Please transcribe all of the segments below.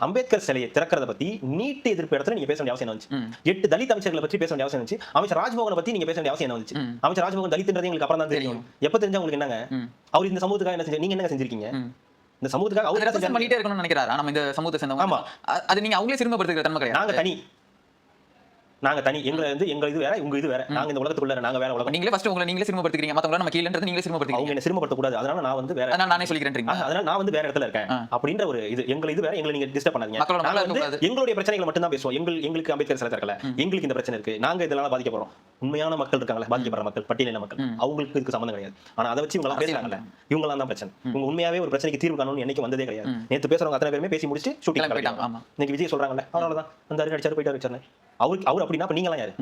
அம்பேத்கர் சிலையை திறக்கிறத பத்தி நீட் எதிர்ப்பு இடத்துல நீங்க பேச வேண்டிய அவசியம் வந்துச்சு. 8 தலித் அமைச்சர்களை பற்றி பேச வேண்டிய அவசியம் வந்துச்சு. அமைச்சர் ராஜ்மோகனை பத்தி நீங்க பேச வேண்டிய அவசியம் வந்துச்சு. அமைச்சர் ராஜ்மோகன் தலித்ன்றது உங்களுக்கு அப்புறம் தான் தெரியும். எப்ப தெரிஞ்சா உங்களுக்கு என்னங்க? அவர் இந்த சமூகத்துக்காக என்ன செஞ்சீங்க? நீங்க என்ன செஞ்சிருக்கீங்க? இந்த சமூகத்துக்காக அவர் என்ன பண்ணிட்டே இருக்கணும்னு நினைக்கிறாரா? நம்ம இந்த சமூகத்தை சேர்ந்தவங்க. ஆமா, அது நீங்க அவங்களே சிறுமப்படுத்துகிற தன்மை கிடையாது. நாங்க தனி எங்க இது வேற, உங்க இது வேற. நாங்க இந்த உலகத்துக்குள்ள நாங்க வேற உலகம். நீங்களே ஃபர்ஸ்ட் உங்களை நீங்களே சிறுமப்படுத்துறீங்க. மத்தவங்க நம்ம கீழன்றது நீங்களே சிறுமப்படுத்துறீங்க. அவங்க என்ன சிறுமப்படுத்த கூடாது. அதனால நான் வந்து வேற, அதனால நானே சொல்லிக்கிறேன்றீங்க. அதனால நான் வந்து வேற இடத்துல இருக்கேன் அப்படின்ற ஒரு இது. எங்க இது வேற, எங்களை நீங்க டிஸ்டர்ப் பண்ணாதீங்க. நாங்க வந்து எங்களுடைய பிரச்சனைகளை மட்டும் தான் பேசுவோம். எங்களுக்கு அம்பேத்கர் சிலை திறக்கல, எங்களுக்கு இந்த பிரச்சனை இருக்கு, நாங்க இதனால பாதிக்கப்படுறோம். உண்மையான மக்கள் இருக்காங்களே, பாதிக்கப்படுற மக்கள், பட்டியலின மக்கள், அவங்களுக்கு இதுக்கு சம்பந்தம் கிடையாது. ஆனா அதை வச்சு இவங்க எல்லாம் பேசுறாங்கல்ல, இவங்க எல்லாம் தான் பிரச்சனை. இவங்க உண்மையாவே ஒரு பிரச்சனைக்கு தீர்வு காணணும்னு என்னைக்கு வந்ததே கிடையாது. நேத்து பேசுறவங்க அத்தனை பேருமே பேசி முடிச்சு ஷூட்டிங் போயிட்டாங்க. இன்னைக்கு விஜய் சொல்றாங்கல்ல, அதனாலதான் அந்த அடிச்சாரு போயிட்டாரு வச்சாரு. அவர் அப்படின்னா அப்ப நீங்க எல்லாம் யாரு?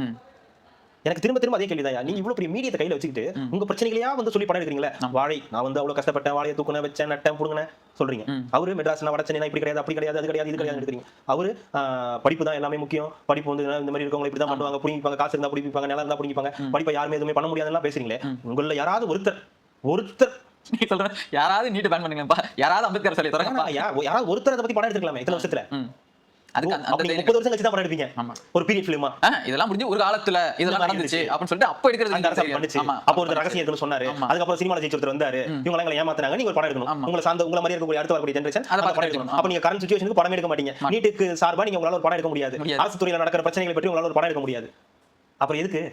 எனக்கு திரும்ப அதே கேள்விதான். நீங்க இவ்வளவு பெரிய மீடியத்தை கையில வச்சுக்கிட்டு உங்க பிரச்சனைகளையா வந்து சொல்லி படம் எடுக்கிறீங்களா? வாழை நான் வந்து அவ்வளவு கஷ்டப்பட்டேன், வாழையை தூக்குன வச்சேன், நட்டேன், புடுங்கினேன் சொல்றீங்க. அவரு மெட்ராஸ்னா வட சென்னை இப்படி கிடையாது, அப்படி கிடையாது, அது கிடையாது, இது கிடையாது எடுக்கிறீங்க. அவரு படிப்பு தான் எல்லாமே முக்கியம், படிப்பு வந்து இந்த மாதிரி இருக்கவங்க இப்படி தான் பண்ணுவாங்க, புடிங்கிப்பாங்க, காசு இருந்தா புடிப்பாங்க, நிலம் இருந்தா புடிங்கிப்பாங்க, படிப்பை யாருமே எதுவுமே பண்ண முடியாதுன்னு பேசுறீங்களே. உங்கள யாராவது ஒருத்தர் சொல்றேன், யாராவது நீட் பேன் பண்ணுங்கப்பா, யாராவது அம்பேத்கர் சிலை திறங்கப்பா, யாராவது ஒருத்தர் அதை பத்தி படம் எடுத்துக்கலாமே இத்தனை வருஷத்துல. அதுக்கு 30 வருஷம் கழிச்சு தான் படம் எடுப்பீங்க. ஒரு பீரியட் ஃபிலிமா இதெல்லாம் முடிஞ்சு ஒரு காலத்துல இதெல்லாம் நடந்துச்சு அப்படின்னு சொல்லிட்டு அப்ப எடுக்கிறது அந்த அரசு பண்ணுச்சு. அப்போ ஒரு ரகசியம் இருக்குன்னு சொன்னாரு. அதுக்கப்புறம் சினிமால ஜெயிச்சு ஒருத்தர் வந்தாரு, இவங்க எல்லாம் ஏமாத்துறாங்க, நீங்க ஒரு படம் எடுக்கணும். உங்களை சார்ந்த உங்களை மாதிரி இருக்கக்கூடிய அடுத்த வரக்கூடிய ஜெனரேஷன் அந்த படம் எடுக்கணும். அப்ப நீங்க கரண்ட் சிச்சுவேஷனுக்கு படம் எடுக்க மாட்டீங்க. நீட்டுக்கு சார்பா நீங்க உங்களால ஒரு படம் எடுக்க முடியாது. அரசு துறையில நடக்கிற பிரச்சனைகளை பற்றி உங்களால ஒரு படம் எடுக்க முடியாது. அப்புறம் எதுக்கு